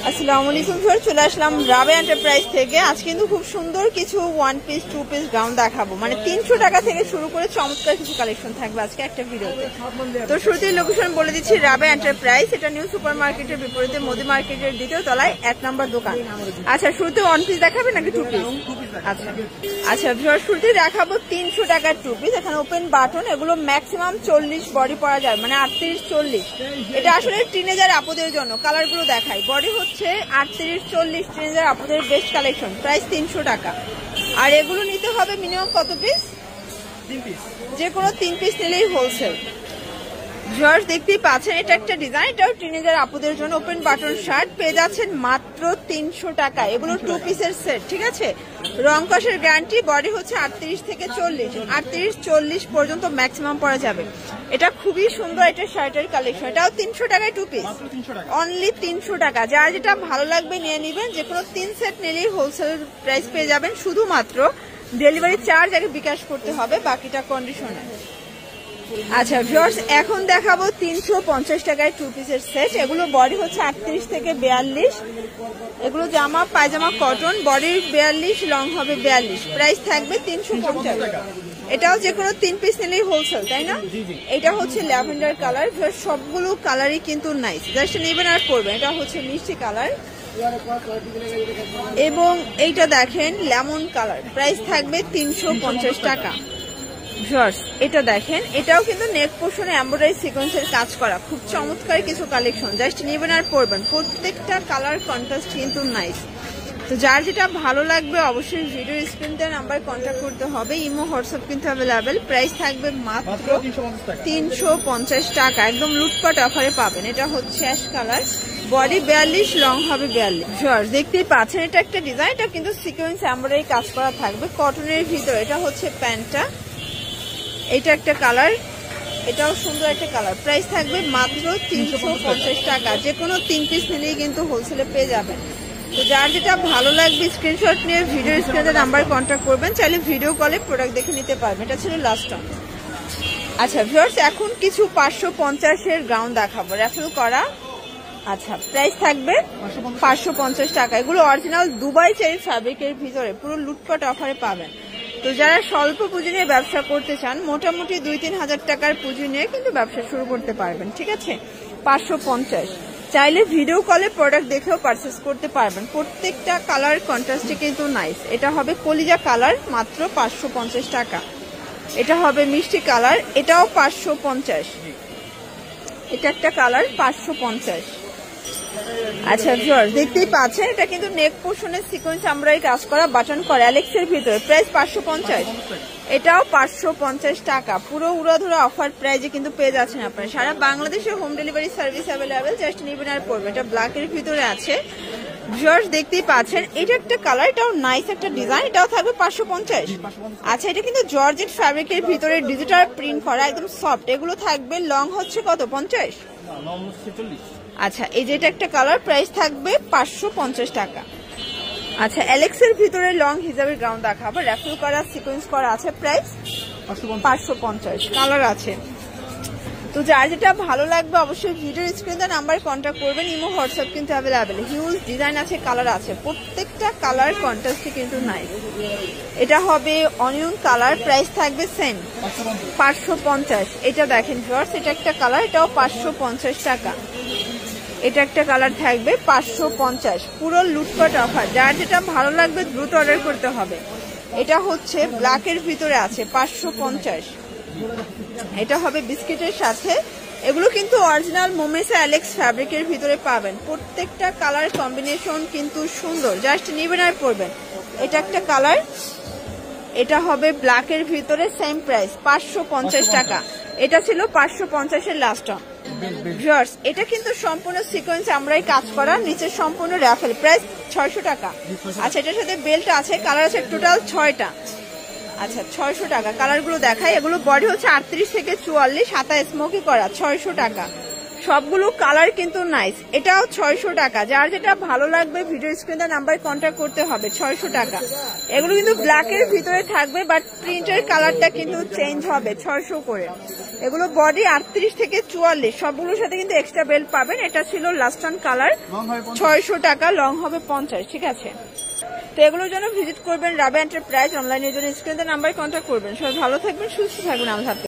আসসালামু আলাইকুম স্যার, চলে আসলাম রাবেয়া এন্টারপ্রাইজ থেকে। আজ কিন্তু খুব সুন্দর কিছু 1 পিস 2 পিস গাউন দেখাবো, মানে 300 টাকা থেকে শুরু করে চমৎকার কিছু কালেকশন থাকবে আজকে একটা ভিডিওতে। তো শুরুতেই লোকেশন বলে দিচ্ছি, রাবেয়া এন্টারপ্রাইজ, এটা নিউ সুপার মার্কেটের বিপরীতে মোদি মার্কেটের দ্বিতীয় তলায় 1 নম্বর দোকান। আচ্ছা, শুরুতে 1 পিস দেখাবে নাকি 2 পিস? আচ্ছা আচ্ছা, শুরুতেই দেখাবো 300 টাকার 2 পিস। এখানে ওপেন বাটন, এগুলো ম্যাক্সিমাম 40 বডি পরা যায়, মানে 38-40। এটা আসলে টিনেজার আপুদের জন্য। কালার গুলো দেখাই, বডি হচ্ছে 38-40, টিনেজার আপুদের বেস্ট কালেকশন। প্রাইস 300 টাকা। আর এগুলো নিতে হবে মিনিমাম কত পিস? 3 পিস, যে কোনো 3 পিস নিলেই হোলসেল। ভিউয়ার্স দেখতেই পাচ্ছেন, এটা একটা ডিজাইন, এটাও টিনেজার আপুদের জন্য। ওপেন বাটন শার্ট পেয়ে যাচ্ছেন মাত্র 300 টাকা। এগুলো 2 পিসের সেট, ঠিক আছে? রং কষের গ্যারান্টি। বডি হচ্ছে 38 থেকে 40, 38-40 পর্যন্ত ম্যাক্সিমাম পরা যাবে। এটা খুবই সুন্দর, এটা শার্টের কালেকশন। এটাও 300 টাকায় 2 পিস, অনলি 300 টাকা। যার যেটা ভালো লাগবে নিয়ে নিবেন। যে কোনো 3 সেট নিলেই হোলসেল প্রাইস পেয়ে যাবেন। শুধুমাত্র ডেলিভারি চার্জ আগে বিকাশ করতে হবে, বাকিটা কন্ডিশনে। আচ্ছা ভিউয়ার্স, এখন দেখাবো 350 টাকায় 2 পিসের সেট। এগুলো বডি হচ্ছে 38 থেকে 42। এগুলো জামা পায়জামা কটন, বডি 42, লং হবে 42। প্রাইস থাকবে 350 টাকা। এটাও যে কোনো 3 পিস নিলেই হোলসেল, তাই না? এটা হচ্ছে ল্যাভেন্ডার কালার। সবগুলো কালারই কিন্তু নাইস, জাস্ট নেবেন আর পরবেন। এটা হচ্ছে মিষ্টি কালার এবং এইটা দেখেন লেমন কালার। প্রাইস থাকবে 350 টাকা। ভিউয়ার্স এটা দেখেন, এটাও কিন্তু নেক পোর্শনে এমব্রয়ডারি সিকোয়েন্সের কাজ করা, খুব চমৎকার কিছু কালেকশন। জাস্ট নেবেন আর পরবেন। প্রত্যেকটা কালার কন্ট্রাস্ট কিন্তু নাইস। তো যার যেটা ভালো লাগবে অবশ্যই ভিডিও স্ক্রিনে নাম্বার কন্ট্যাক্ট করতে হবে। ইমো হোয়াটসঅ্যাপ কিন্তু অ্যাভেলেবেল। প্রাইস থাকবে মাত্র 350 টাকা। একদম লুটপাট অফারে পাবেন। এটা হচ্ছে অ্যাশ কালার, বডি 42, লং হবে 42। ভিউয়ার্স দেখতেই পাচ্ছেন, এটা একটা ডিজাইন, এটা কিন্তু সিকোয়েন্স এমব্রয়ডারি কাজ করা থাকবে কটনের ভিতরে। এটা হচ্ছে প্যান্টটা, এটা একটা কালার, এটাও সুন্দর একটা কালার। প্রাইস থাকবে মাত্র 350 টাকা। যে কোনো 3 পিস নিলেই কিন্তু হোলসেলে পেয়ে যাবেন। তো যার যেটা ভালো লাগবে স্ক্রিনশট নিয়ে ভিডিও স্ক্রিনে নাম্বার কন্ট্যাক্ট করবেন। চাইলে ভিডিও কলে প্রোডাক্ট দেখে নিতে পারবেন। এটা ছিল লাস্ট টাইম। আচ্ছা ভিউয়ার্স, এখন কিছু 550-এর গাউন দেখাবো, র্যাফেল করা। আচ্ছা, প্রাইস থাকবে 550 টাকা। এগুলো অরিজিনাল দুবাই চেরি ফ্যাব্রিকের ভিতরে, পুরো লুটপাট অফারে পাবেন। তো যারা স্বল্প পুঁজি নিয়ে ব্যবসা করতে চান, মোটামুটি 2-3 হাজার টাকার পুঁজি নিয়ে কিন্তু ব্যবসা শুরু করতে পারবেন, ঠিক আছে? 550। চাইলে ভিডিও কলে প্রোডাক্ট দেখেও পারচেস করতে পারবেন। প্রত্যেকটা কালার কন্ট্রাস্টে কিন্তু নাইস। এটা হবে কলিজা কালার, মাত্র 550 টাকা। এটা হবে মিষ্টি কালার, এটাও 550। এটা একটা কালার, 550। আচ্ছা ভিউয়ার্স দেখতেই পাচ্ছেন, এটা কিন্তু নেক পোর্শনের সিকোয়েন্স এমব্রয়ডারি কাজ করা, বাটন করা, অ্যালেক্সের ভিতরে। প্রাইস 550। এটাও 550 টাকা। পুরো উড়াধুরা অফার প্রাইজে কিন্তু পেয়ে যাচ্ছেন আপনারা। সারা বাংলাদেশে home delivery service available. Just নিবেন আর পড়বেন। এটা ব্ল্যাকের ভিতরে আছে। ভিউয়ার্স দেখতেই পাচ্ছেন, এটা একটা কালার, এটাও নাইস একটা ডিজাইন। এটাও থাকবে 550। আচ্ছা, এটা কিন্তু জর্জেট ফ্যাব্রিকের ভিতরে ডিজিটাল প্রিন্ট করা, একদম সফট। এগুলো থাকবে লং হচ্ছে কত? 50। আচ্ছা, এই যে এটা একটা কালার, প্রাইস থাকবে 550 টাকা। আচ্ছা, অ্যালেক্সের ভিতরে লং হিজাবের গাউন দেখাবো, র্যাফেল করা, সিকোয়েন্স করা আছে। প্রাইস 550। কালার আছে। তো যার যেটা ভালো লাগবে অবশ্যই ভিডিও স্ক্রিনে নাম্বার কন্ট্যাক্ট করবেন। ইমো হোয়াটসঅ্যাপ কিন্তু অ্যাভেলেবেল। হিউজ ডিজাইন আছে, কালার আছে। প্রত্যেকটা কালার কন্ট্রাস্টে কিন্তু নাইস। এটা হবে অনিয়ন কালার, প্রাইস থাকবে সেম 550। এটা দেখেন ভিউয়ার্স, এটা একটা কালার, এটাও 550 টাকা। এটা একটা কালার থাকবে 550। পুরো লুটপাট অফার। যার যেটা ভালো লাগবে দ্রুত অর্ডার করতে হবে। এটা হচ্ছে ব্ল্যাকের ভিতরে আছে, 550। এটা হবে বিস্কিটের সাথে। এগুলো কিন্তু অরিজিনাল মোমেসা অ্যালেক্স ফ্যাব্রিকের ভিতরে পাবেন। প্রত্যেকটা কালার কম্বিনেশন কিন্তু সুন্দর, জাস্ট নিবেন আর পরবেন। এটা একটা কালার, এটা হবে ব্ল্যাকের ভিতরে, সেম প্রাইস 550 টাকা। এটা ছিল 550-এর লাস্ট টাইম। ভিউয়ার্স এটা কিন্তু সম্পূর্ণ সিকোয়েন্স আমরাই কাজ করা, নিচে সম্পূর্ণ র্যাফেল। প্রাইস 600 টাকা। আচ্ছা, এটার সাথে বেল্ট আছে, কালার আছে টোটাল 6টা। আচ্ছা, 600 টাকা। কালারগুলো দেখাই। এগুলো বডি হচ্ছে 38 থেকে 44, হাতা স্মোকি করা, 600 টাকা। সবগুলো কালার কিন্তু নাইস। এটাও 600 টাকা। যার যেটা ভালো লাগবে ভিডিও স্ক্রিনে নাম্বারে কন্ট্যাক্ট করতে হবে। 600 টাকা। এগুলো কিন্তু ব্ল্যাকের ভিতরে থাকবে, বাট প্রিন্টের কালারটা কিন্তু চেঞ্জ হবে 600 করে। এগুলো বডি 38 থেকে 44, সবগুলোর সাথে কিন্তু এক্সট্রা বেল্ট পাবেন। এটা ছিল লাস্ট অন কালার, 600 টাকা, লং হবে 50। ঠিক আছে, তো এগুলোর জন্য ভিজিট করবেন রাবেয়া এন্টারপ্রাইজ। অনলাইনের জন্য স্ক্রিনে নাম্বারে কন্ট্যাক্ট করবেন। সবাই ভালো থাকবেন, সুস্থ থাকবেন। আল্লাহ হাফেজ।